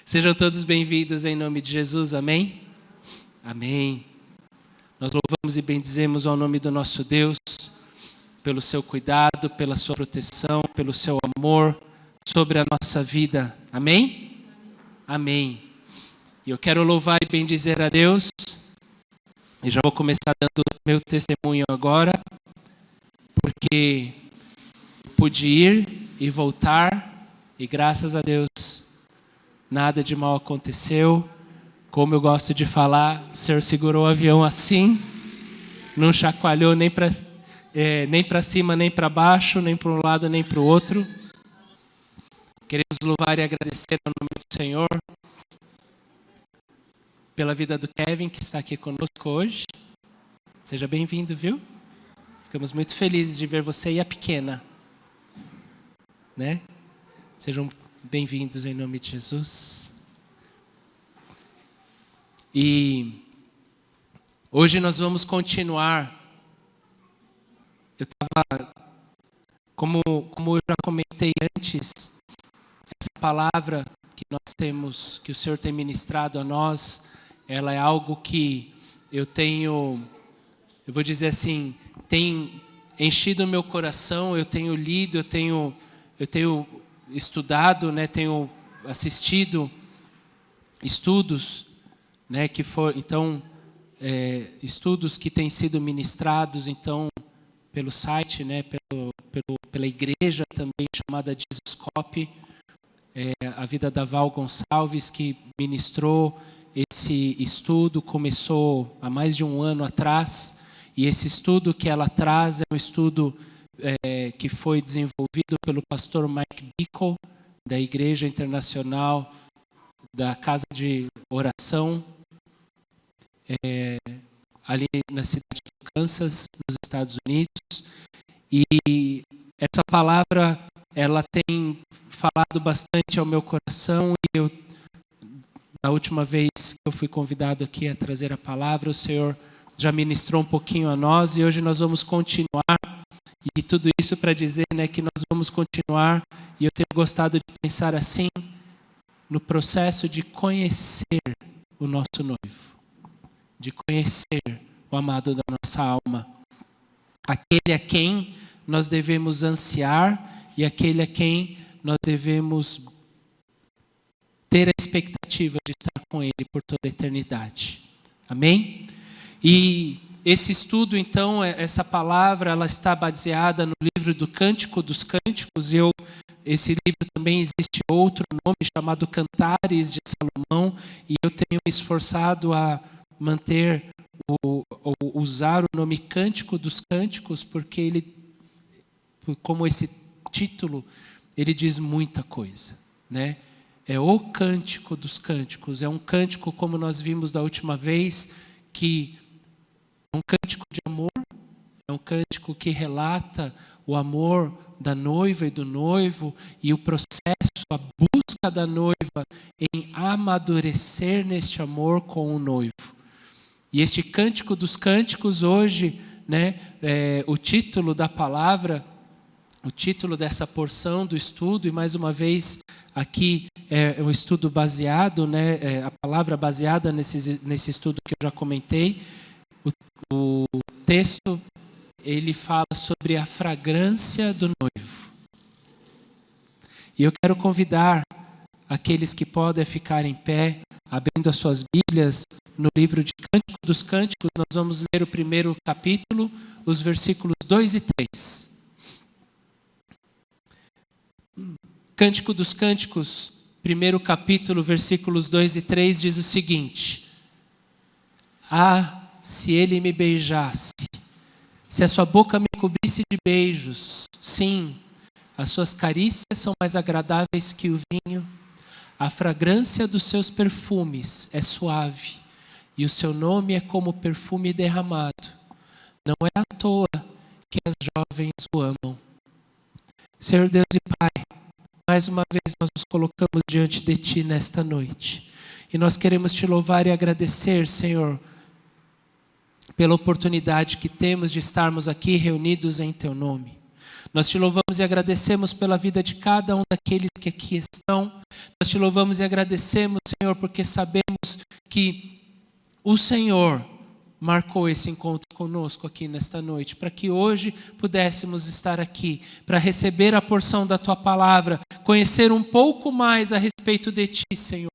Sejam todos bem-vindos em nome de Jesus, amém? Amém. Nós louvamos e bendizemos ao nome do nosso Deus, pelo seu cuidado, pela sua proteção, pelo seu amor sobre a nossa vida, amém? Amém. E eu quero louvar e bendizer a Deus, e já vou começar dando meu testemunho agora, porque pude ir e voltar, e graças a Deus, nada de mal aconteceu. Como eu gosto de falar, o Senhor segurou o avião assim, não chacoalhou nem para cima, nem para baixo, nem para um lado, nem para o outro. Queremos louvar e agradecer ao nome do Senhor pela vida do Kevin, que está aqui conosco hoje. Seja bem-vindo, viu? Ficamos muito felizes de ver você e a pequena, né? Sejam bem-vindos em nome de Jesus. E hoje nós vamos continuar. Como eu já comentei antes, essa palavra que nós temos, que o Senhor tem ministrado a nós, ela é algo que eu vou dizer assim, tem enchido o meu coração. Eu tenho lido, eu tenho estudado, né, tenho assistido estudos, né, estudos que têm sido ministrados então pelo site, né, pela igreja também chamada Jesuscope, a vida da Val Gonçalves, que ministrou esse estudo. Começou há mais de um ano atrás, e esse estudo que ela traz é um estudo que foi desenvolvido pelo pastor Mike Bickle, da Igreja Internacional da Casa de Oração, ali na cidade de Kansas, nos Estados Unidos. E essa palavra, ela tem falado bastante ao meu coração, e da última vez que eu fui convidado aqui a trazer a palavra, o Senhor já ministrou um pouquinho a nós, e hoje nós vamos continuar. E tudo isso para dizer, né, que nós vamos continuar, e eu tenho gostado de pensar assim, no processo de conhecer o nosso noivo, de conhecer o amado da nossa alma, aquele a quem nós devemos ansiar e aquele a quem nós devemos ter a expectativa de estar com ele por toda a eternidade. Amém? E esse estudo, então, essa palavra, ela está baseada no livro do Cântico dos Cânticos. Esse livro também existe outro nome chamado Cantares de Salomão, e eu tenho me esforçado a manter usar o nome Cântico dos Cânticos, porque ele, como esse título, ele diz muita coisa, né? É o Cântico dos Cânticos, é um cântico, como nós vimos da última vez, que é um cântico de amor, é um cântico que relata o amor da noiva e do noivo, e o processo, a busca da noiva em amadurecer neste amor com o noivo. E este Cântico dos Cânticos hoje, né, o título da palavra, o título dessa porção do estudo, e mais uma vez aqui é um estudo baseado, né, a palavra baseada nesse estudo que eu já comentei. O texto, ele fala sobre a fragrância do noivo. E eu quero convidar aqueles que podem ficar em pé, abrindo as suas Bíblias no livro de Cântico dos Cânticos. Nós vamos ler o primeiro capítulo, os versículos 2 e 3. Cântico dos Cânticos, primeiro capítulo, versículos 2 e 3, diz o seguinte: Ah, se ele me beijasse, se a sua boca me cobrisse de beijos, sim, as suas carícias são mais agradáveis que o vinho, a fragrância dos seus perfumes é suave, e o seu nome é como perfume derramado. Não é à toa que as jovens o amam. Senhor Deus e Pai, mais uma vez nós nos colocamos diante de Ti nesta noite, e nós queremos Te louvar e agradecer, Senhor, pela oportunidade que temos de estarmos aqui reunidos em Teu nome. Nós te louvamos e agradecemos pela vida de cada um daqueles que aqui estão. Nós te louvamos e agradecemos, Senhor, porque sabemos que o Senhor marcou esse encontro conosco aqui nesta noite, para que hoje pudéssemos estar aqui, para receber a porção da Tua palavra, conhecer um pouco mais a respeito de Ti, Senhor.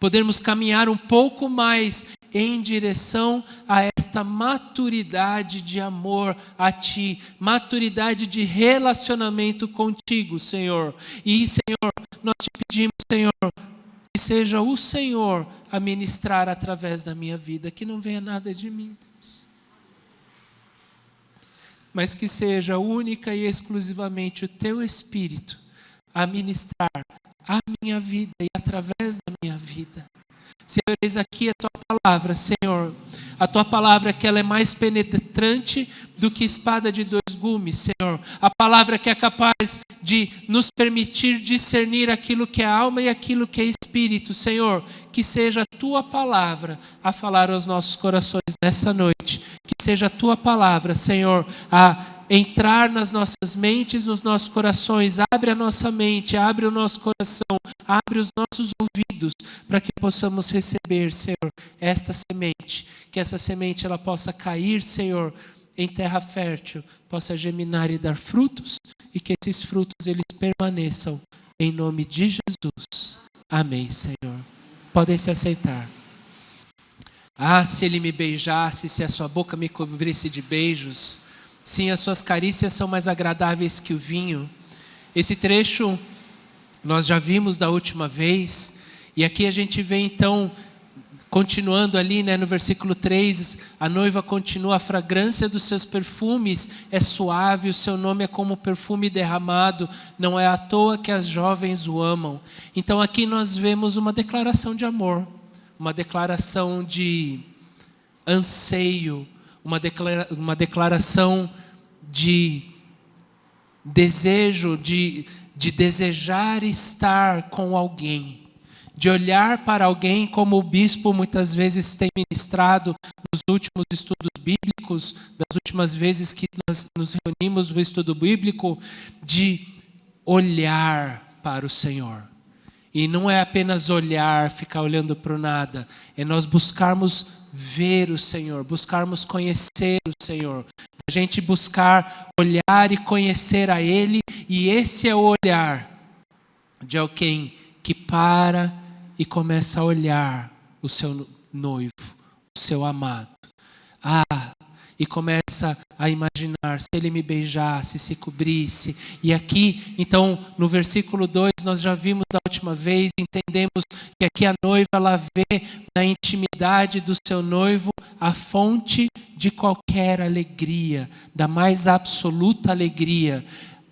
Podermos caminhar um pouco mais em direção a esta maturidade de amor a Ti, maturidade de relacionamento contigo, Senhor. E, Senhor, nós te pedimos, Senhor, que seja o Senhor a ministrar através da minha vida, que não venha nada de mim, Deus, mas que seja única e exclusivamente o Teu Espírito a ministrar a minha vida e através da minha vida. Senhor, eis aqui a Tua palavra, Senhor. A Tua palavra que ela é mais penetrante do que espada de dois gumes, Senhor. A palavra que é capaz de nos permitir discernir aquilo que é alma e aquilo que é espírito, Senhor. Que seja a Tua palavra a falar aos nossos corações nessa noite. Que seja a Tua palavra, Senhor, a entrar nas nossas mentes, nos nossos corações. Abre a nossa mente, abre o nosso coração, abre os nossos ouvidos, para que possamos receber, Senhor, esta semente. Que essa semente ela possa cair, Senhor, em terra fértil, possa germinar e dar frutos, e que esses frutos eles permaneçam, em nome de Jesus. Amém, Senhor. Podem se aceitar. Ah, se Ele me beijasse, se a sua boca me cobrisse de beijos, sim, as suas carícias são mais agradáveis que o vinho. Esse trecho nós já vimos da última vez, e aqui a gente vê então, continuando ali, né, no versículo 3, a noiva continua, a fragrância dos seus perfumes é suave, o seu nome é como perfume derramado, não é à toa que as jovens o amam. Então aqui nós vemos uma declaração de amor, uma declaração de anseio, uma declaração de desejo, de desejar estar com alguém, de olhar para alguém, como o bispo muitas vezes tem ministrado nos últimos estudos bíblicos, das últimas vezes que nós nos reunimos no estudo bíblico, de olhar para o Senhor. E não é apenas olhar, ficar olhando para o nada, é nós buscarmos ver o Senhor, buscarmos conhecer o Senhor, a gente buscar olhar e conhecer a Ele, e esse é o olhar de alguém que para e começa a olhar o seu noivo, o seu amado. E começa a imaginar, se ele me beijasse, se cobrisse. E aqui, então, no versículo 2, nós já vimos da última vez, entendemos que aqui a noiva, ela vê na intimidade do seu noivo a fonte de qualquer alegria, da mais absoluta alegria.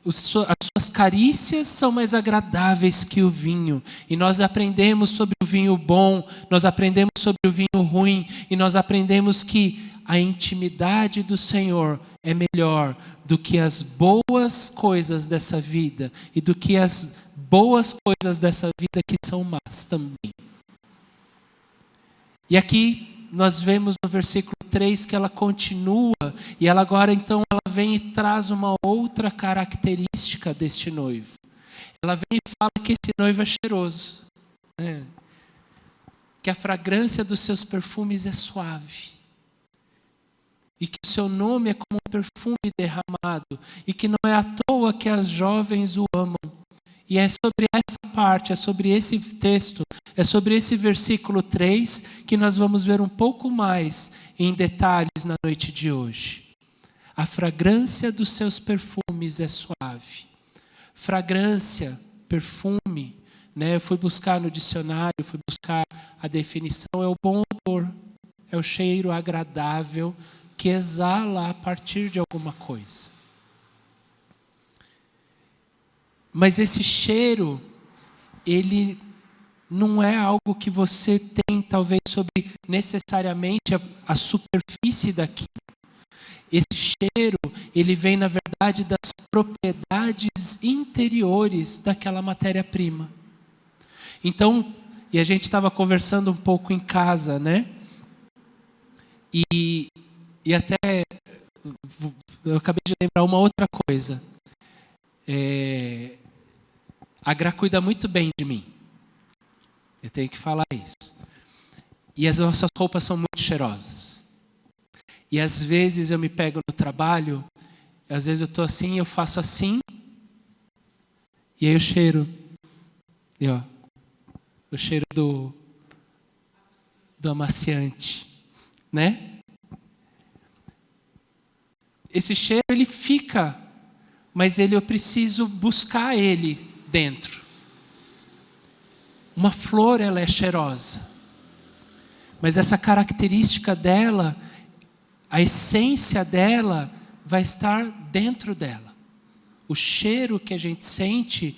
As suas carícias são mais agradáveis que o vinho. E nós aprendemos sobre o vinho bom, nós aprendemos sobre o vinho ruim, e nós aprendemos que a intimidade do Senhor é melhor do que as boas coisas dessa vida e do que as boas coisas dessa vida que são más também. E aqui nós vemos no versículo 3 que ela continua, e ela agora então ela vem e traz uma outra característica deste noivo. Ela vem e fala que esse noivo é cheiroso, né? Que a fragrância dos seus perfumes é suave, e que o seu nome é como um perfume derramado, e que não é à toa que as jovens o amam. E é sobre essa parte, é sobre esse texto, é sobre esse versículo 3 que nós vamos ver um pouco mais em detalhes na noite de hoje. A fragrância dos seus perfumes é suave. Fragrância, perfume, né? Eu fui buscar no dicionário, fui buscar a definição, é o bom odor, é o cheiro agradável que exala a partir de alguma coisa. Mas esse cheiro, ele não é algo que você tem, talvez, sobre necessariamente a superfície daquilo. Esse cheiro, ele vem, na verdade, das propriedades interiores daquela matéria-prima. Então, e a gente estava conversando um pouco em casa, né? E até eu acabei de lembrar uma outra coisa. A Gra cuida muito bem de mim. Eu tenho que falar isso. E as nossas roupas são muito cheirosas. E às vezes eu me pego no trabalho, às vezes eu estou assim, eu faço assim, e aí eu cheiro. E ó, o cheiro do amaciante, né? Esse cheiro ele fica, mas eu preciso buscar ele dentro. Uma flor, ela é cheirosa, mas essa característica dela, a essência dela vai estar dentro dela. O cheiro que a gente sente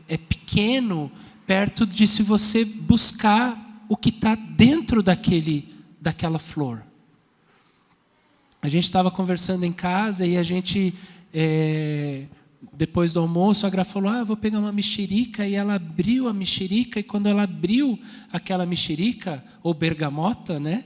é pequeno perto de se você buscar o que está dentro daquela flor. A gente estava conversando em casa e a gente, depois do almoço, a Gra falou, eu vou pegar uma mexerica, e ela abriu a mexerica, e quando ela abriu aquela mexerica, ou bergamota, né?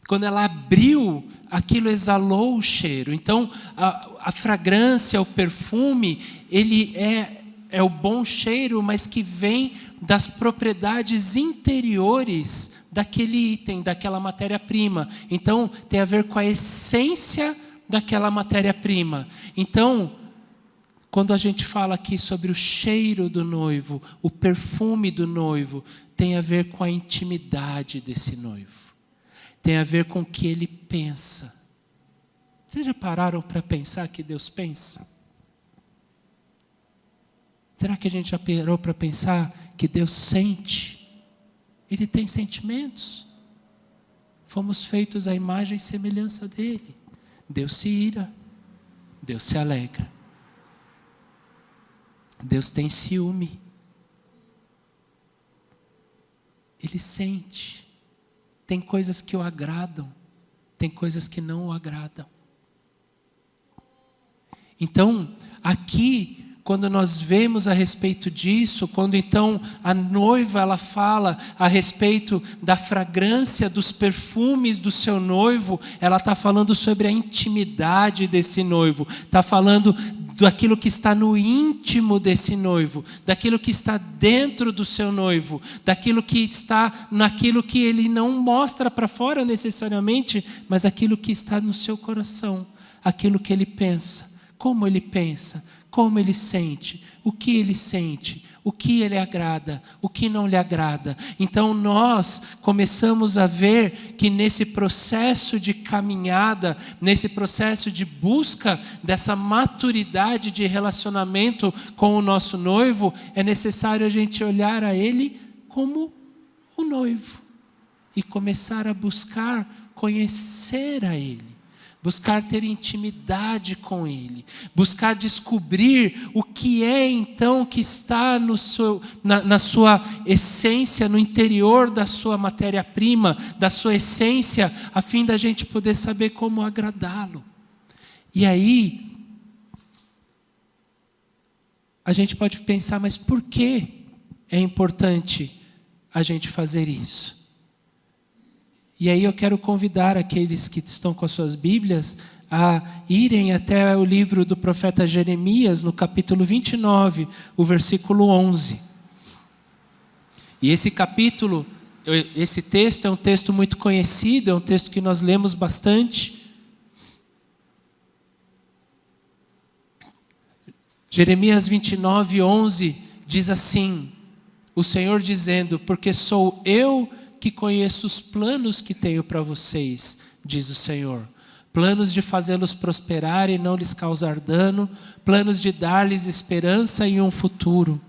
Quando ela abriu, aquilo exalou o cheiro. Então, a fragrância, o perfume, ele é o bom cheiro, mas que vem das propriedades interiores daquele item, daquela matéria-prima. Então, tem a ver com a essência daquela matéria-prima. Então, quando a gente fala aqui sobre o cheiro do noivo, o perfume do noivo, tem a ver com a intimidade desse noivo. Tem a ver com o que ele pensa. Vocês já pararam para pensar que Deus pensa? Será que a gente já parou para pensar que Deus sente? Ele tem sentimentos. Fomos feitos à imagem e semelhança dele. Deus se ira. Deus se alegra. Deus tem ciúme. Ele sente. Tem coisas que o agradam. Tem coisas que não o agradam. Então, aqui, quando nós vemos a respeito disso, quando então a noiva ela fala a respeito da fragrância dos perfumes do seu noivo, ela está falando sobre a intimidade desse noivo, está falando daquilo que está no íntimo desse noivo, daquilo que está dentro do seu noivo, daquilo que está naquilo que ele não mostra para fora necessariamente, mas aquilo que está no seu coração, aquilo que ele pensa, como ele pensa, como ele sente, o que ele agrada, o que não lhe agrada. Então nós começamos a ver que nesse processo de caminhada, nesse processo de busca dessa maturidade de relacionamento com o nosso noivo, é necessário a gente olhar a ele como o noivo e começar a buscar conhecer a ele. Buscar ter intimidade com ele, buscar descobrir o que é então que está na sua essência, no interior da sua matéria-prima, da sua essência, a fim da gente poder saber como agradá-lo. E aí, a gente pode pensar, mas por que é importante a gente fazer isso? E aí eu quero convidar aqueles que estão com as suas Bíblias a irem até o livro do profeta Jeremias, no capítulo 29, o versículo 11. E esse capítulo, esse texto é um texto muito conhecido, é um texto que nós lemos bastante. Jeremias 29, 11 diz assim, o Senhor dizendo, porque sou eu que conheço os planos que tenho para vocês, diz o Senhor. Planos de fazê-los prosperar e não lhes causar dano, planos de dar-lhes esperança e um futuro.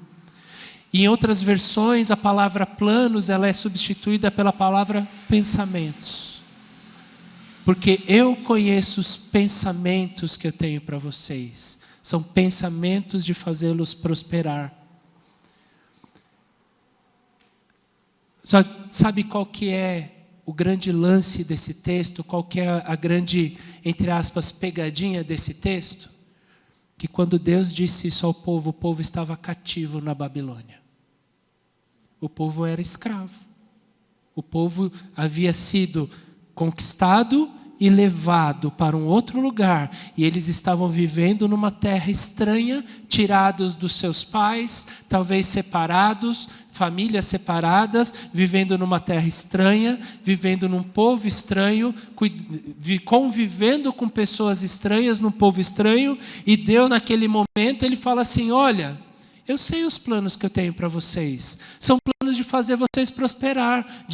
E em outras versões, a palavra planos, ela é substituída pela palavra pensamentos. Porque eu conheço os pensamentos que eu tenho para vocês. São pensamentos de fazê-los prosperar. Só sabe qual que é o grande lance desse texto? Qual que é a grande, entre aspas, pegadinha desse texto? Que quando Deus disse isso ao povo, o povo estava cativo na Babilônia. O povo era escravo. O povo havia sido conquistado e levado para um outro lugar. E eles estavam vivendo numa terra estranha, tirados dos seus pais, talvez separados, famílias separadas, vivendo numa terra estranha, vivendo num povo estranho, convivendo com pessoas estranhas, num povo estranho. E Deus, naquele momento, ele fala assim: olha, eu sei os planos que eu tenho para vocês. São planos de fazer vocês prosperar,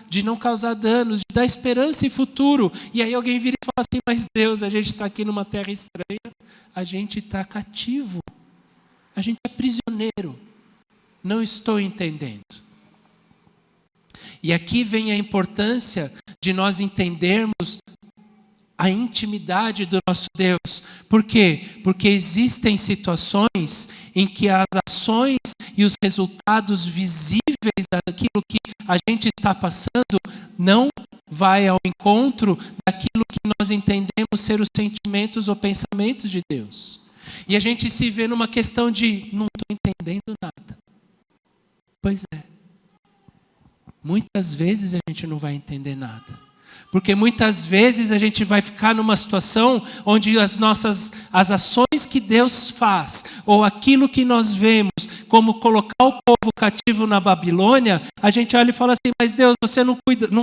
de não causar danos, de dar esperança e futuro. E aí alguém vira e fala assim: mas Deus, a gente está aqui numa terra estranha, a gente está cativo, a gente é prisioneiro. Não estou entendendo. E aqui vem a importância de nós entendermos a intimidade do nosso Deus. Por quê? Porque existem situações em que as ações e os resultados visíveis daquilo que a gente está passando não vai ao encontro daquilo que nós entendemos ser os sentimentos ou pensamentos de Deus. E a gente se vê numa questão de não estou entendendo nada. Pois é. Muitas vezes a gente não vai entender nada. Porque muitas vezes a gente vai ficar numa situação onde as ações que Deus faz, ou aquilo que nós vemos, como colocar o povo cativo na Babilônia, a gente olha e fala assim: mas Deus, você não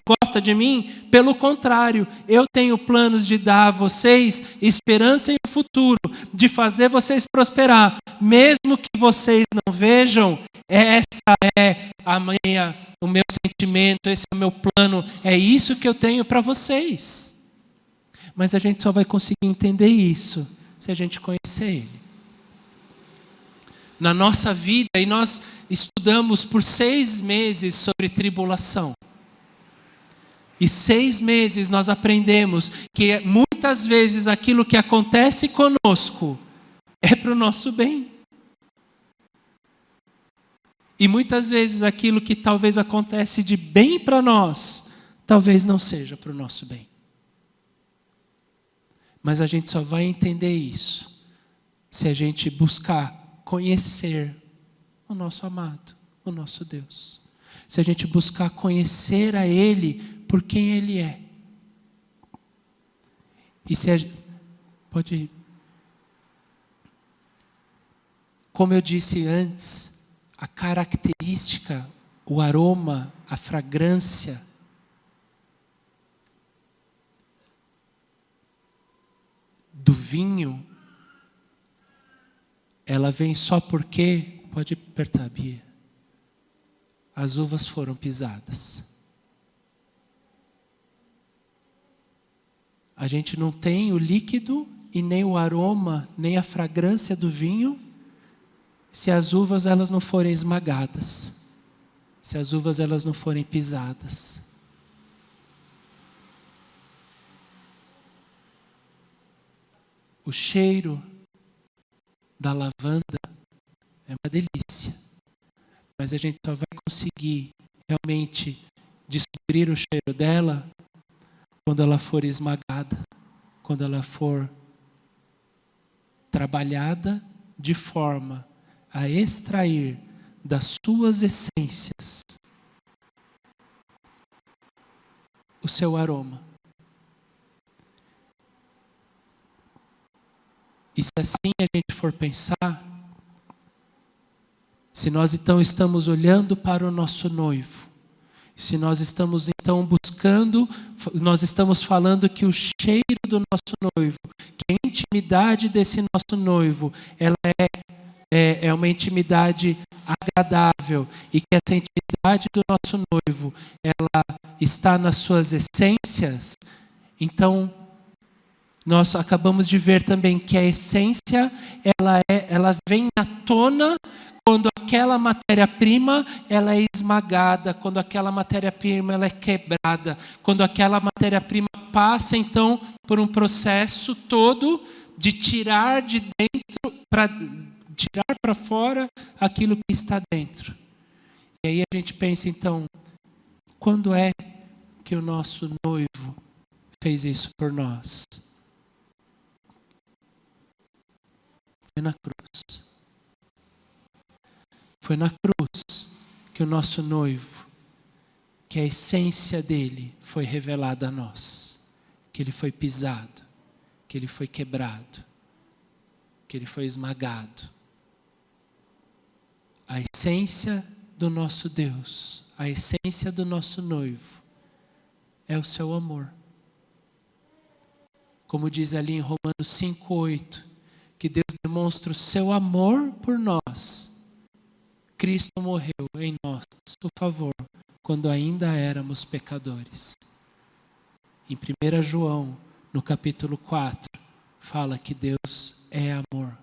gosta de mim? Pelo contrário, eu tenho planos de dar a vocês esperança e um futuro, de fazer vocês prosperar, mesmo que vocês não vejam. Essa é o meu sentimento, esse é o meu plano, é isso que eu tenho para vocês. Mas a gente só vai conseguir entender isso se a gente conhecer Ele. Na nossa vida, e nós estudamos por 6 meses sobre tribulação. E 6 meses nós aprendemos que muitas vezes aquilo que acontece conosco é para o nosso bem. E muitas vezes aquilo que talvez acontece de bem para nós, talvez não seja para o nosso bem. Mas a gente só vai entender isso se a gente buscar conhecer o nosso amado, o nosso Deus. Se a gente buscar conhecer a Ele por quem Ele é. E se a gente pode, como eu disse antes, a característica, o aroma, a fragrância do vinho, ela vem só porque, pode apertar, Bia, as uvas foram pisadas. A gente não tem o líquido e nem o aroma, nem a fragrância do vinho, se as uvas elas não forem esmagadas, se as uvas elas não forem pisadas. O cheiro da lavanda é uma delícia, mas a gente só vai conseguir realmente descobrir o cheiro dela quando ela for esmagada, quando ela for trabalhada de forma a extrair das suas essências o seu aroma. E se assim a gente for pensar, se nós então estamos olhando para o nosso noivo, se nós estamos então buscando, nós estamos falando que o cheiro do nosso noivo, que a intimidade desse nosso noivo, ela é uma intimidade agradável, e que essa intimidade do nosso noivo, ela está nas suas essências. Então, nós acabamos de ver também que a essência, ela vem à tona quando aquela matéria-prima ela é esmagada, quando aquela matéria-prima ela é quebrada, quando aquela matéria-prima passa então por um processo todo de tirar de dentro para tirar para fora aquilo que está dentro. E aí a gente pensa então, quando é que o nosso noivo fez isso por nós? Foi na cruz. Foi na cruz que o nosso noivo, que a essência dele foi revelada a nós. que ele foi pisado, que ele foi quebrado, que ele foi esmagado. A essência do nosso Deus, a essência do nosso noivo é o seu amor. Como diz ali em Romanos 5:8, que Deus demonstra o seu amor por nós. Cristo morreu em nosso favor quando ainda éramos pecadores. Em 1 João, no capítulo 4, fala que Deus é amor.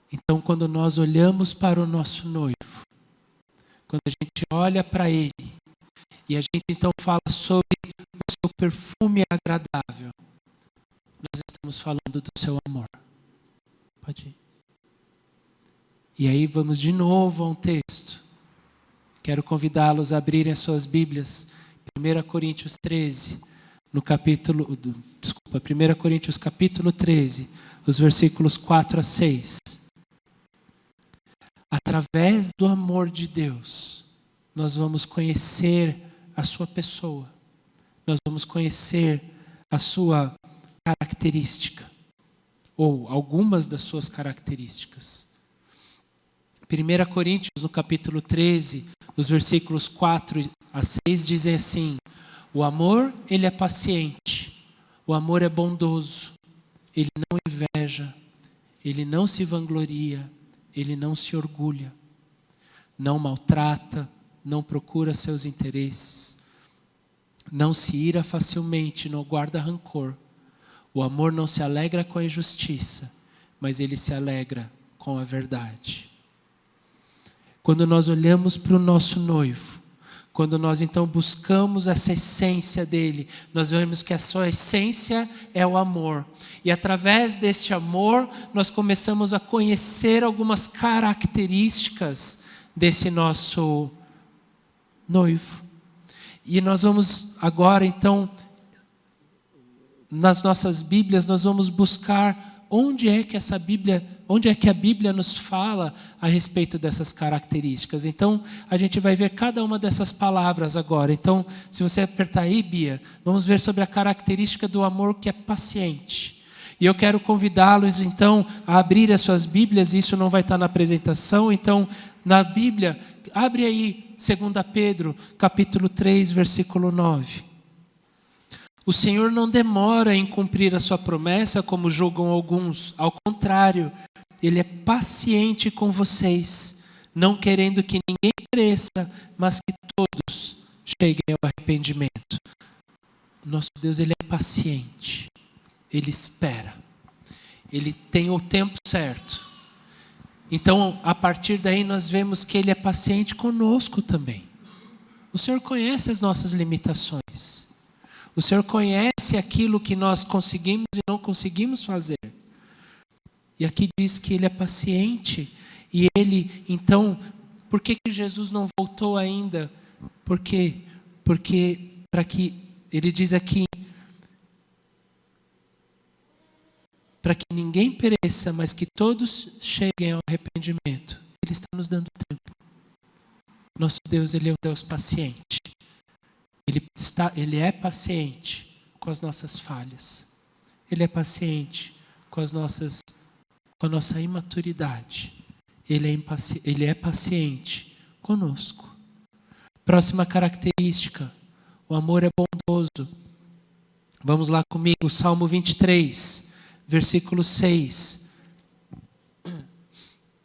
Então, quando nós olhamos para o nosso noivo, quando a gente olha para ele, e a gente então fala sobre o seu perfume agradável, nós estamos falando do seu amor. Pode ir. E aí vamos de novo a um texto. Quero convidá-los a abrirem as suas Bíblias. 1 Coríntios 13, no capítulo, 1 Coríntios capítulo 13, os versículos 4 a 6. Através do amor de Deus, nós vamos conhecer a sua pessoa. Nós vamos conhecer a sua característica, ou algumas das suas características. 1 Coríntios, no capítulo 13, os versículos 4 a 6 dizem assim: o amor, ele é paciente, o amor é bondoso, ele não inveja, ele não se vangloria, ele não se orgulha, não maltrata, não procura seus interesses, não se ira facilmente, não guarda rancor. O amor não se alegra com a injustiça, mas ele se alegra com a verdade. Quando nós olhamos para o nosso noivo, quando nós então buscamos essa essência dele, nós vemos que a sua essência é o amor. E através deste amor, nós começamos a conhecer algumas características desse nosso noivo. E nós vamos agora então, nas nossas Bíblias, nós vamos buscar onde é que a Bíblia nos fala a respeito dessas características. Então, a gente vai ver cada uma dessas palavras agora. Então, se você apertar aí, Bia, vamos ver sobre a característica do amor que é paciente. E eu quero convidá-los, então, a abrir as suas Bíblias. Isso não vai estar na apresentação. Então, na Bíblia, abre aí 2 Pedro, capítulo 3, versículo 9. O Senhor não demora em cumprir a sua promessa, como julgam alguns. Ao contrário, Ele é paciente com vocês, não querendo que ninguém pereça, mas que todos cheguem ao arrependimento. Nosso Deus, Ele é paciente. Ele espera. Ele tem o tempo certo. Então, a partir daí, nós vemos que Ele é paciente conosco também. O Senhor conhece as nossas limitações. O Senhor conhece aquilo que nós conseguimos e não conseguimos fazer. E aqui diz que Ele é paciente. E Ele, então, por que Jesus não voltou ainda? Por quê? Porque, para que, Ele diz aqui, para que ninguém pereça, mas que todos cheguem ao arrependimento. Ele está nos dando tempo. Nosso Deus, Ele é um Deus paciente. Ele é paciente com as nossas falhas. Ele é paciente com a nossa imaturidade. Ele é paciente conosco. Próxima característica: o amor é bondoso. Vamos lá comigo, Salmo 23, versículo 6.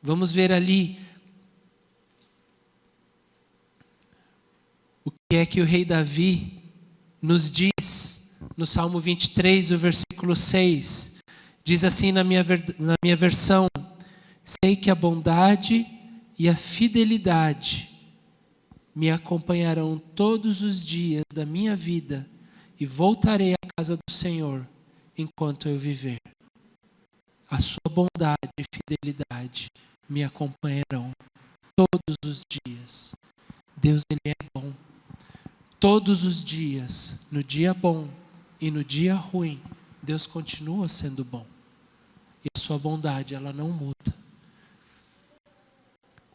Vamos ver ali o que é que o rei Davi nos diz no Salmo 23, o versículo 6. Diz assim na minha versão: sei que a bondade e a fidelidade me acompanharão todos os dias da minha vida e voltarei à casa do Senhor enquanto eu viver. A sua bondade e fidelidade me acompanharão todos os dias. Deus, Ele é bom. Todos os dias, no dia bom e no dia ruim, Deus continua sendo bom. E a sua bondade, ela não muda.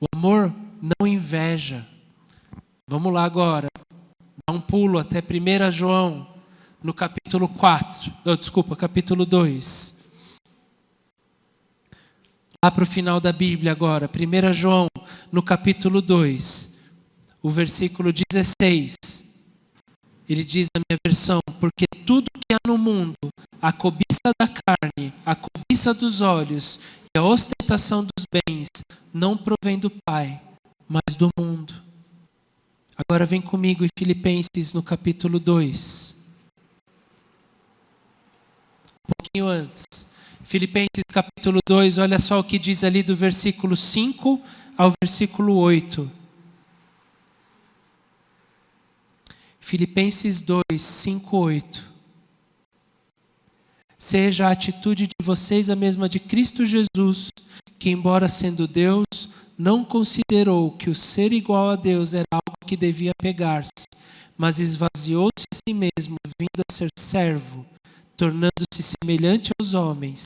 O amor não inveja. Vamos lá agora. Dá um pulo até 1 João, no capítulo 4. Capítulo 2. Lá para o final da Bíblia agora. 1 João, no capítulo 2. O versículo 16. Ele diz na minha versão: porque tudo que há no mundo, a cobiça da carne, a cobiça dos olhos e a ostentação dos bens, não provém do Pai, mas do mundo. Agora vem comigo em Filipenses no capítulo 2. Um pouquinho antes. Filipenses capítulo 2, olha só o que diz ali do versículo 5 ao versículo 8. Filipenses 2, 5, 8. Seja a atitude de vocês a mesma de Cristo Jesus, que embora sendo Deus, não considerou que o ser igual a Deus era algo que devia pegar-se, mas esvaziou-se a si mesmo, vindo a ser servo, tornando-se semelhante aos homens,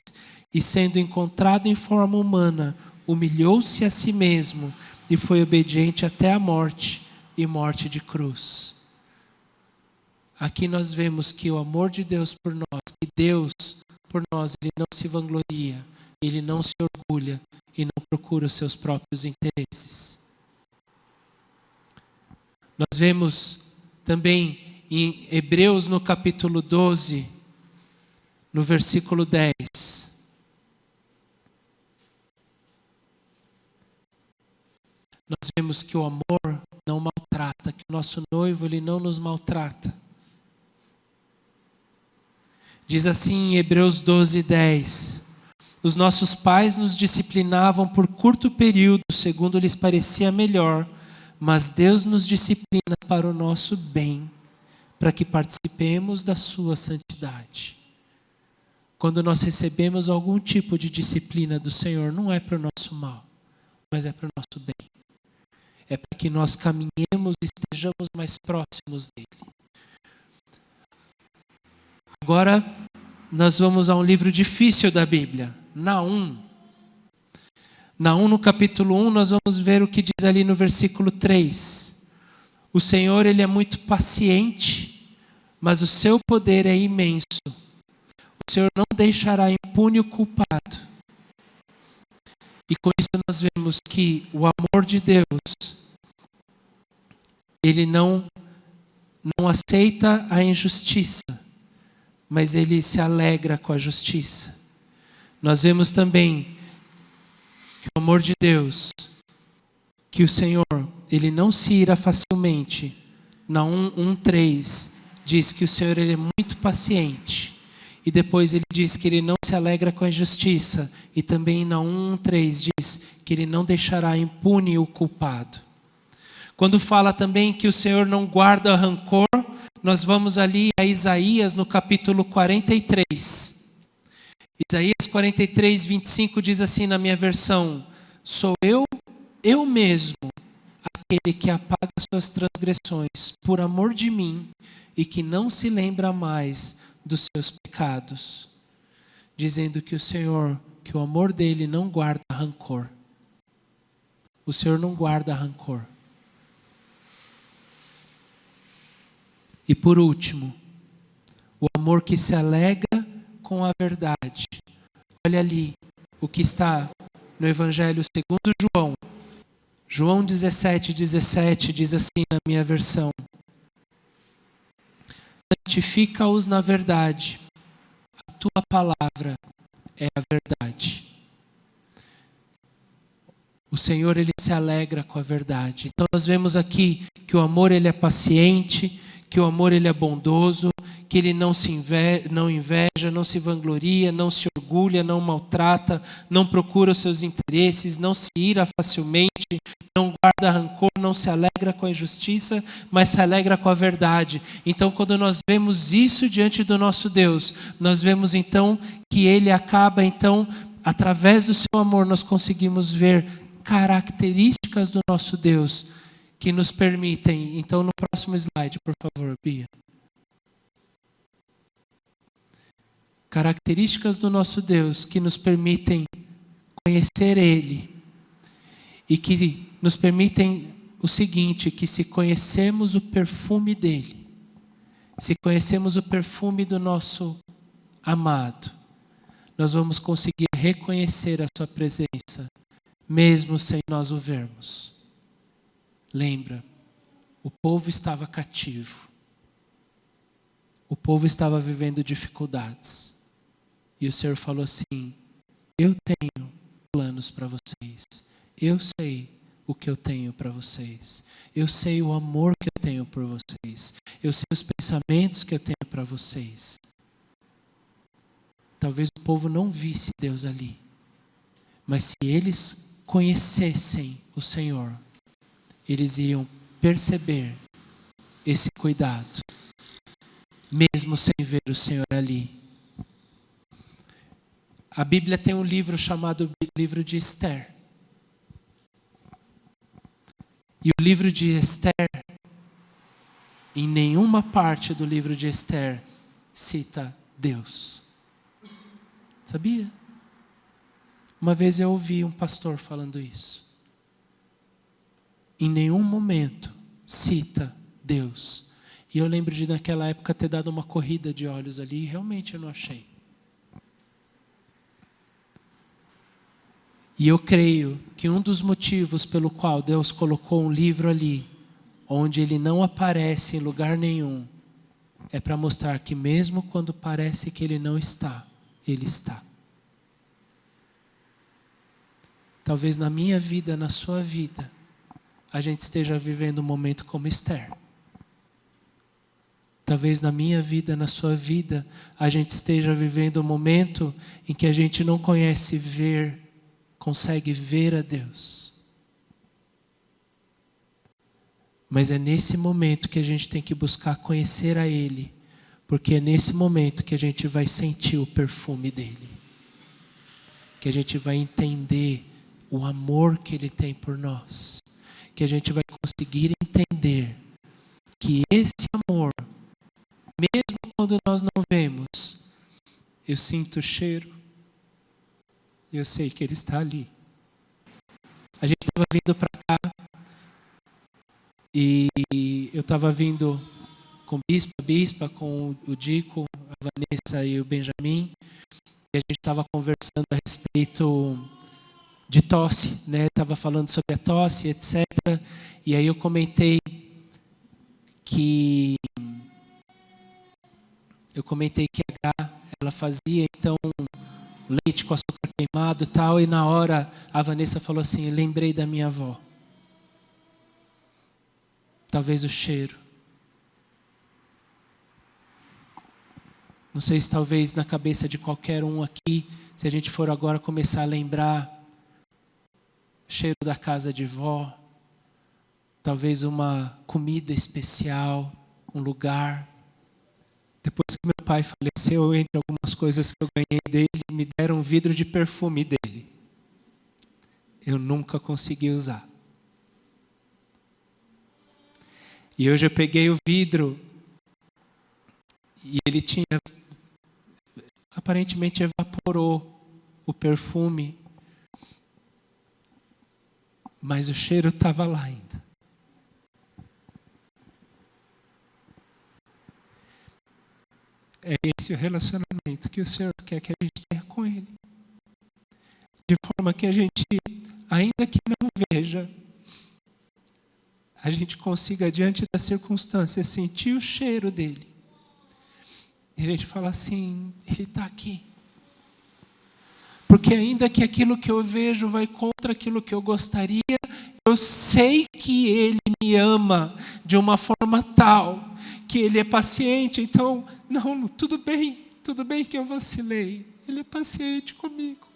e sendo encontrado em forma humana, humilhou-se a si mesmo e foi obediente até a morte, e morte de cruz. Aqui nós vemos que o amor de Deus por nós, que Deus por nós, Ele não se vangloria, Ele não se orgulha e não procura os seus próprios interesses. Nós vemos também em Hebreus no capítulo 12, no versículo 10. Nós vemos que o amor não maltrata, que o nosso noivo Ele não nos maltrata. Diz assim em Hebreus 12, 10. Os nossos pais nos disciplinavam por curto período, segundo lhes parecia melhor, mas Deus nos disciplina para o nosso bem, para que participemos da sua santidade. Quando nós recebemos algum tipo de disciplina do Senhor, não é para o nosso mal, mas é para o nosso bem. É para que nós caminhemos e estejamos mais próximos dele. Agora, nós vamos a um livro difícil da Bíblia, Naum. Naum, no capítulo 1, nós vamos ver o que diz ali no versículo 3. O Senhor, Ele é muito paciente, mas o seu poder é imenso. O Senhor não deixará impune o culpado. E com isso nós vemos que o amor de Deus, Ele não aceita a injustiça, mas Ele se alegra com a justiça. Nós vemos também que o amor de Deus, que o Senhor, Ele não se ira facilmente. Naum 1:3 diz que o Senhor, Ele é muito paciente. E depois Ele diz que Ele não se alegra com a injustiça. E também em Naum 1:3 diz que Ele não deixará impune o culpado. Quando fala também que o Senhor não guarda rancor, nós vamos ali a Isaías no capítulo 43. Isaías 43, 25 diz assim na minha versão: sou eu mesmo, aquele que apaga suas transgressões por amor de mim e que não se lembra mais dos seus pecados. Dizendo que o Senhor, que o amor dele não guarda rancor. O Senhor não guarda rancor. E por último, o amor que se alegra com a verdade. Olha ali o que está no Evangelho segundo João. João 17, 17 diz assim na minha versão: santifica-os na verdade, a tua palavra é a verdade. O Senhor, Ele se alegra com a verdade. Então nós vemos aqui que o amor, Ele é paciente, que o amor, Ele é bondoso, que Ele não inveja, não se vangloria, não se orgulha, não maltrata, não procura os seus interesses, não se ira facilmente, não guarda rancor, não se alegra com a injustiça, mas se alegra com a verdade. Então, quando nós vemos isso diante do nosso Deus, nós vemos então que Ele acaba, então, através do seu amor, nós conseguimos ver características do nosso Deus que nos permitem. Então, no próximo slide, por favor, Bia. Características do nosso Deus que nos permitem conhecer Ele e que nos permitem o seguinte, que se conhecemos o perfume dele, se conhecemos o perfume do nosso amado, nós vamos conseguir reconhecer a sua presença, mesmo sem nós o vermos. Lembra, o povo estava cativo. O povo estava vivendo dificuldades. E o Senhor falou assim: eu tenho planos para vocês. Eu sei o que eu tenho para vocês. Eu sei o amor que eu tenho por vocês. Eu sei os pensamentos que eu tenho para vocês. Talvez o povo não visse Deus ali. Mas se eles conhecessem o Senhor, eles iriam perceber esse cuidado, mesmo sem ver o Senhor ali. A Bíblia tem um livro chamado Livro de Esther. E o livro de Esther, em nenhuma parte do livro de Esther, cita Deus. Sabia? Uma vez eu ouvi um pastor falando isso. Em nenhum momento cita Deus. E eu lembro de naquela época ter dado uma corrida de olhos ali e realmente eu não achei. E eu creio que um dos motivos pelo qual Deus colocou um livro ali, onde ele não aparece em lugar nenhum, é para mostrar que mesmo quando parece que ele não está, ele está. Talvez na minha vida, na sua vida, a gente esteja vivendo um momento como Esther. Talvez na minha vida, na sua vida, a gente esteja vivendo um momento em que a gente não consegue ver a Deus. Mas é nesse momento que a gente tem que buscar conhecer a Ele, porque é nesse momento que a gente vai sentir o perfume dEle, que a gente vai entender o amor que Ele tem por nós, que a gente vai conseguir entender que esse amor, mesmo quando nós não vemos, eu sinto o cheiro, e eu sei que Ele está ali. A gente estava vindo para cá, e eu estava vindo com a bispa, com o Dico, a Vanessa e o Benjamin, e a gente estava conversando a respeito de tosse, né? Estava falando sobre a tosse, etc. E aí eu comentei que a Gra, ela fazia então leite com açúcar queimado e tal, e na hora a Vanessa falou assim: lembrei da minha avó. Talvez o cheiro. Não sei se talvez na cabeça de qualquer um aqui, se a gente for agora começar a lembrar o cheiro da casa de vó, talvez uma comida especial, um lugar. Depois que meu pai faleceu, entre algumas coisas que eu ganhei dele, me deram um vidro de perfume dele. Eu nunca consegui usar. E hoje eu peguei o vidro e ele tinha, aparentemente evaporou o perfume, mas o cheiro estava lá ainda. É esse o relacionamento que o Senhor quer que a gente tenha com Ele. De forma que a gente, ainda que não veja, a gente consiga, diante das circunstâncias, sentir o cheiro dele. E a gente fala assim: Ele está aqui. Porque ainda que aquilo que eu vejo vai contra aquilo que eu gostaria, eu sei que Ele me ama de uma forma tal, que Ele é paciente. Então, não, tudo bem que eu vacilei. Ele é paciente comigo.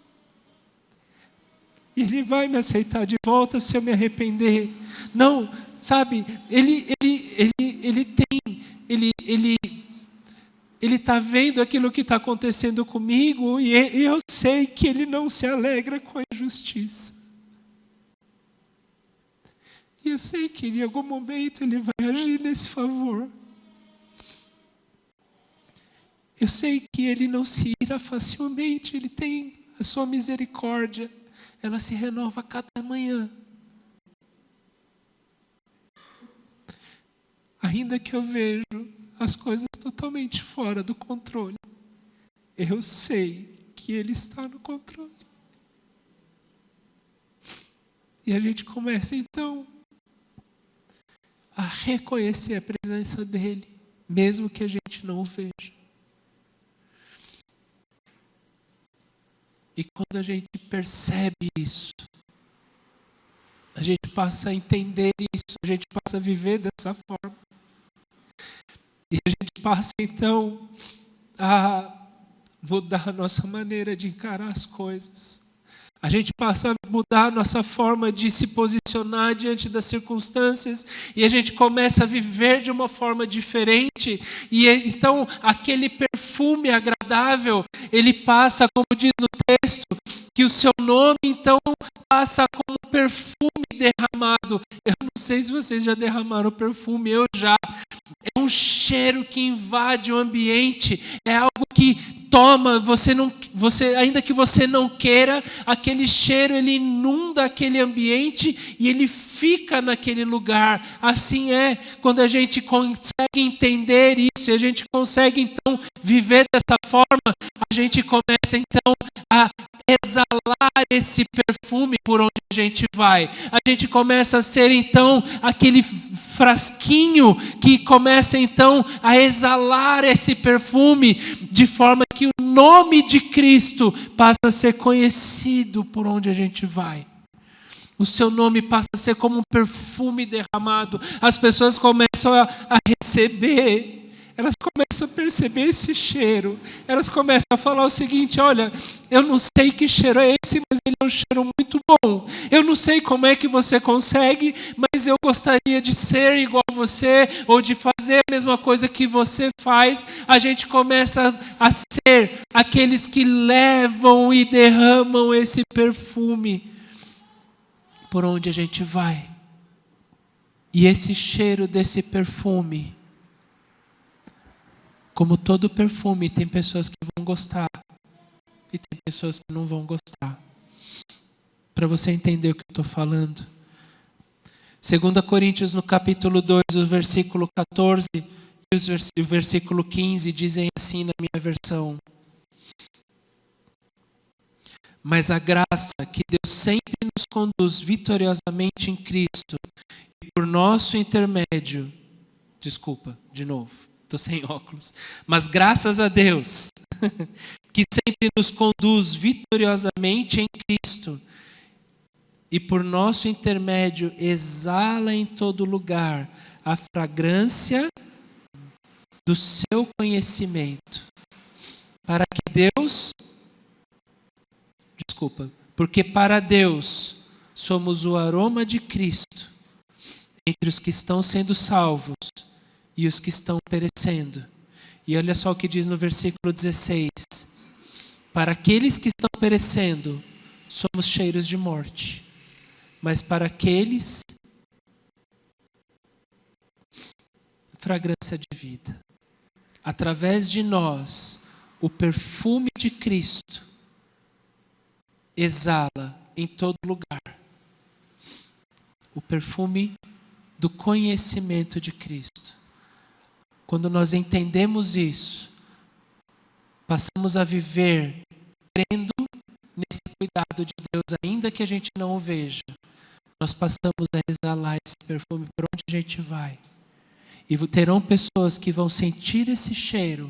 E Ele vai me aceitar de volta se eu me arrepender. Não, sabe, Ele está vendo aquilo que está acontecendo comigo e eu sei que Ele não se alegra com a injustiça. E eu sei que em algum momento Ele vai agir nesse favor. Eu sei que Ele não se ira facilmente, Ele tem a sua misericórdia. Ela se renova a cada manhã. ainda que eu vejo as coisas totalmente fora do controle, eu sei que Ele está no controle. E a gente começa então a reconhecer a presença dEle, mesmo que a gente não o veja. E quando a gente percebe isso, a gente passa a entender isso, a gente passa a viver dessa forma. E a gente passa então a mudar a nossa maneira de encarar as coisas. A gente passa a mudar a nossa forma de se posicionar diante das circunstâncias e a gente começa a viver de uma forma diferente. E então aquele perfume agradável, ele passa, como diz no texto, que o seu nome então passa como um perfume derramado. Eu não sei se vocês já derramaram perfume, eu já. É um cheiro que invade o ambiente, é algo que toma, ainda que você não queira, aquele cheiro ele inunda aquele ambiente e ele fica naquele lugar. Assim é quando a gente consegue entender isso e a gente consegue então viver dessa forma, a gente começa então a exalar esse perfume por onde a gente vai. A gente começa a ser então aquele frasquinho que começa então a exalar esse perfume de forma que o nome de Cristo passa a ser conhecido por onde a gente vai. O seu nome passa a ser como um perfume derramado. As pessoas começam a receber. Elas começam a perceber esse cheiro. Elas começam a falar o seguinte: olha, eu não sei que cheiro é esse, mas ele é um cheiro muito bom. Eu não sei como é que você consegue, mas eu gostaria de ser igual a você, ou de fazer a mesma coisa que você faz. A gente começa a ser aqueles que levam e derramam esse perfume por onde a gente vai. E esse cheiro desse perfume, como todo perfume, tem pessoas que vão gostar e tem pessoas que não vão gostar. Para você entender o que eu estou falando. 2 Coríntios no capítulo 2, o versículo 14 e o versículo 15 dizem assim na minha versão: mas a graça que Deus sempre nos conduz vitoriosamente em Cristo e por nosso intermédio, estou sem óculos. Mas graças a Deus, que sempre nos conduz vitoriosamente em Cristo e por nosso intermédio exala em todo lugar a fragrância do seu conhecimento. Porque para Deus somos o aroma de Cristo entre os que estão sendo salvos e os que estão perecendo. E olha só o que diz no versículo 16: para aqueles que estão perecendo, somos cheiros de morte, mas para aqueles, fragrância de vida. Através de nós, o perfume de Cristo exala em todo lugar. O perfume do conhecimento de Cristo. Quando nós entendemos isso, passamos a viver crendo nesse cuidado de Deus, ainda que a gente não o veja. Nós passamos a exalar esse perfume por onde a gente vai. E terão pessoas que vão sentir esse cheiro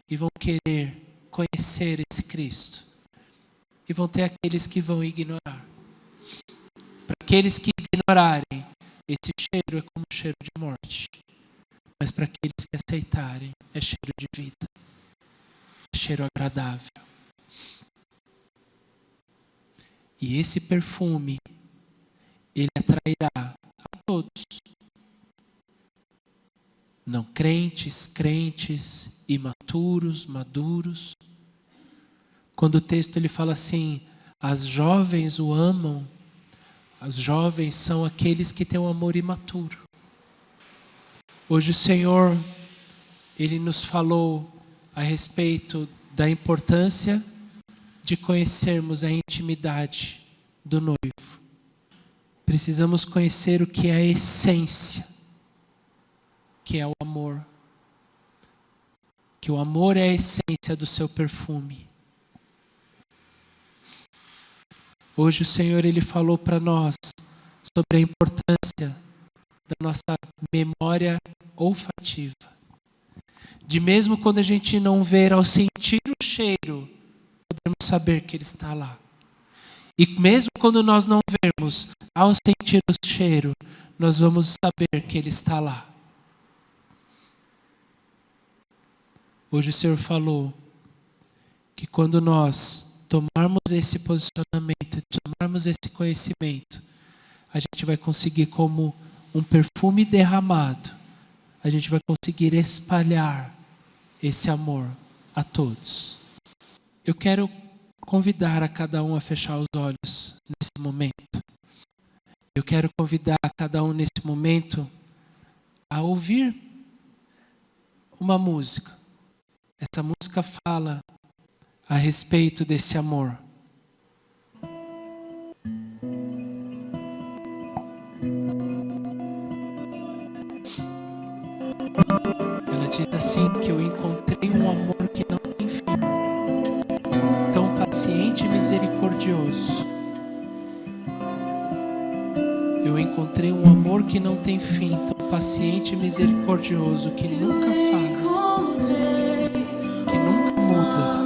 e vão querer conhecer esse Cristo. E vão ter aqueles que vão ignorar. Para aqueles que ignorarem, esse cheiro é como cheiro de morte. Mas para aqueles que aceitarem, é cheiro de vida. É cheiro agradável. E esse perfume, ele atrairá a todos. Não crentes, crentes, imaturos, maduros. Quando o texto ele fala assim, as jovens o amam, as jovens são aqueles que têm um amor imaturo. Hoje o Senhor, Ele nos falou a respeito da importância de conhecermos a intimidade do noivo. Precisamos conhecer o que é a essência, que que é o amor. Que o amor é a essência do seu perfume. Hoje o Senhor, Ele falou para nós sobre a importância da nossa memória olfativa. De mesmo quando a gente não ver, ao sentir o cheiro, podemos saber que Ele está lá. E mesmo quando nós não vermos, ao sentir o cheiro, nós vamos saber que Ele está lá. Hoje o Senhor falou que quando nós tomarmos esse posicionamento, tomarmos esse conhecimento, a gente vai conseguir, como um perfume derramado, a gente vai conseguir espalhar esse amor a todos. Eu quero convidar a cada um a fechar os olhos nesse momento. Eu quero convidar a cada um nesse momento a ouvir uma música. Essa música fala a respeito desse amor. Ela diz assim, que eu encontrei um amor que não tem fim, tão paciente e misericordioso. Eu encontrei um amor que não tem fim, tão paciente e misericordioso, que nunca falha, que nunca muda.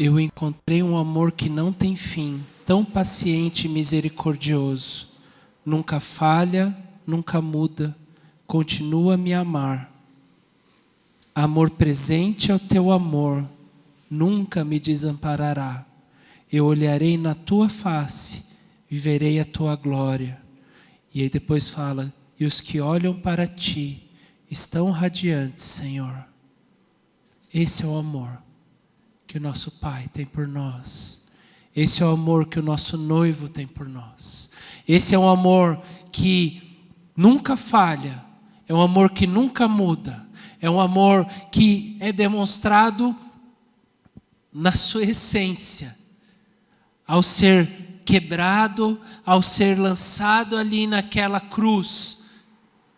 Eu encontrei um amor que não tem fim, tão paciente e misericordioso. Nunca falha, nunca muda, continua a me amar. Amor presente é o teu amor, nunca me desamparará. Eu olharei na tua face, viverei a tua glória. E aí depois fala, e os que olham para ti estão radiantes, Senhor. Esse é o amor que o nosso Pai tem por nós. Esse é o amor que o nosso noivo tem por nós. Esse é um amor que nunca falha. É um amor que nunca muda. É um amor que é demonstrado na sua essência. Ao ser quebrado, ao ser lançado ali naquela cruz,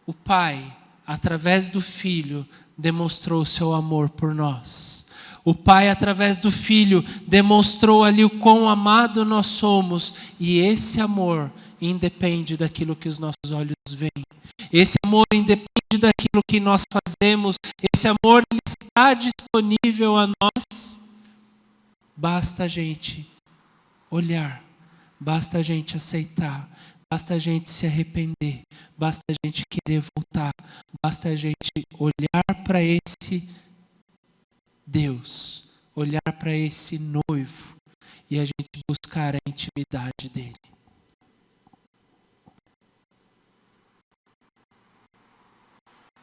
o Pai, através do Filho, demonstrou o seu amor por nós. O Pai, através do Filho, demonstrou ali o quão amado nós somos. E esse amor independe daquilo que os nossos olhos veem. Esse amor independe daquilo que nós fazemos. Esse amor ele está disponível a nós. Basta a gente olhar, basta a gente aceitar, basta a gente se arrepender, basta a gente querer voltar, basta a gente olhar para esse Deus, olhar para esse noivo e a gente buscar a intimidade dele.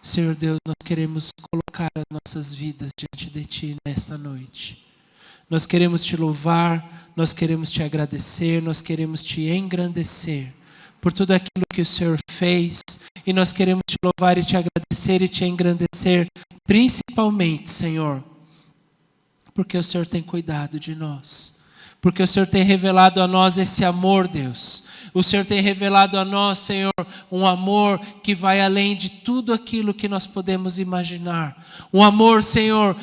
Senhor Deus, nós queremos colocar as nossas vidas diante de Ti nesta noite. Nós queremos Te louvar, nós queremos Te agradecer, nós queremos Te engrandecer por tudo aquilo que o Senhor fez. E nós queremos Te louvar e Te agradecer e Te engrandecer, principalmente, Senhor, porque o Senhor tem cuidado de nós. Porque o Senhor tem revelado a nós esse amor, Deus. O Senhor tem revelado a nós, Senhor, um amor que vai além de tudo aquilo que nós podemos imaginar. Um amor, Senhor,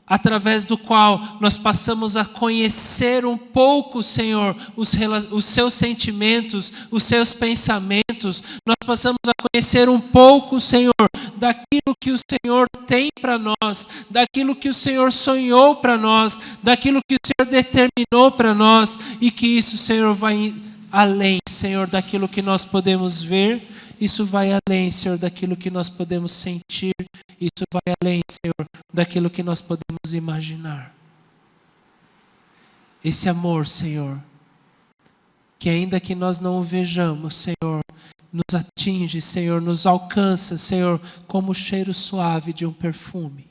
através do qual nós passamos a conhecer um pouco, Senhor, os seus sentimentos, os seus pensamentos. Nós passamos a conhecer um pouco, Senhor, daquilo que o Senhor tem para nós, daquilo que o Senhor sonhou para nós, daquilo que o Senhor determinou para nós, e que isso, Senhor, vai além, Senhor, daquilo que nós podemos ver. Isso vai além, Senhor, daquilo que nós podemos sentir. Isso vai além, Senhor, daquilo que nós podemos imaginar. Esse amor, Senhor, que ainda que nós não o vejamos, Senhor, nos atinge, Senhor, nos alcança, Senhor, como o cheiro suave de um perfume.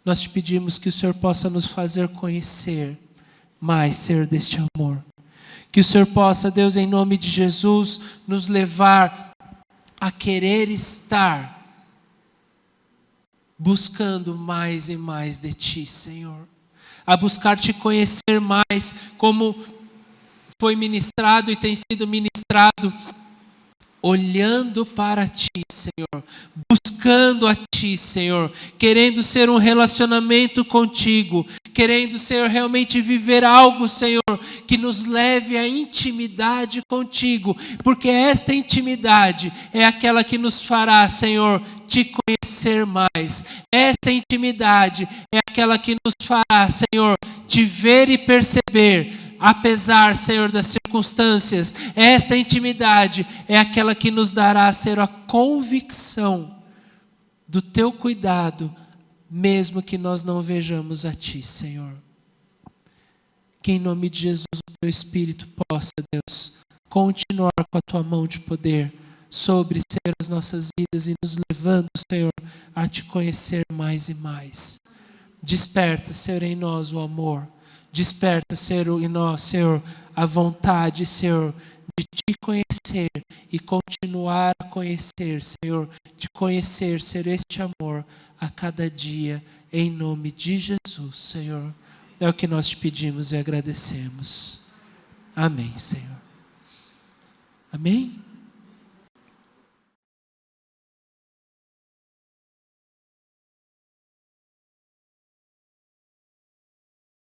Nós te pedimos que o Senhor possa nos fazer conhecer mais, Senhor, deste amor. Que o Senhor possa, Deus, em nome de Jesus, nos levar a querer estar buscando mais e mais de Ti, Senhor. A buscar Te conhecer mais, como foi ministrado e tem sido ministrado, olhando para Ti, Senhor, buscando a Ti, Senhor, querendo ser um relacionamento contigo, querendo, Senhor, realmente viver algo, Senhor, que nos leve à intimidade contigo, porque esta intimidade é aquela que nos fará, Senhor, Te conhecer mais. Esta intimidade é aquela que nos fará, Senhor, Te ver e perceber, apesar, Senhor, das circunstâncias. Esta intimidade é aquela que nos dará, Senhor, a convicção do Teu cuidado, mesmo que nós não vejamos a Ti, Senhor. Que em nome de Jesus o Teu Espírito possa, Deus, continuar com a Tua mão de poder sobre, Senhor, as nossas vidas e nos levando, Senhor, a Te conhecer mais e mais. Desperta, Senhor, em nós o amor. Desperta, Senhor, em nós, Senhor, a vontade, Senhor, de Te conhecer e continuar a conhecer, Senhor, de conhecer, Senhor, este amor a cada dia, em nome de Jesus, Senhor. É o que nós Te pedimos e agradecemos. Amém, Senhor. Amém?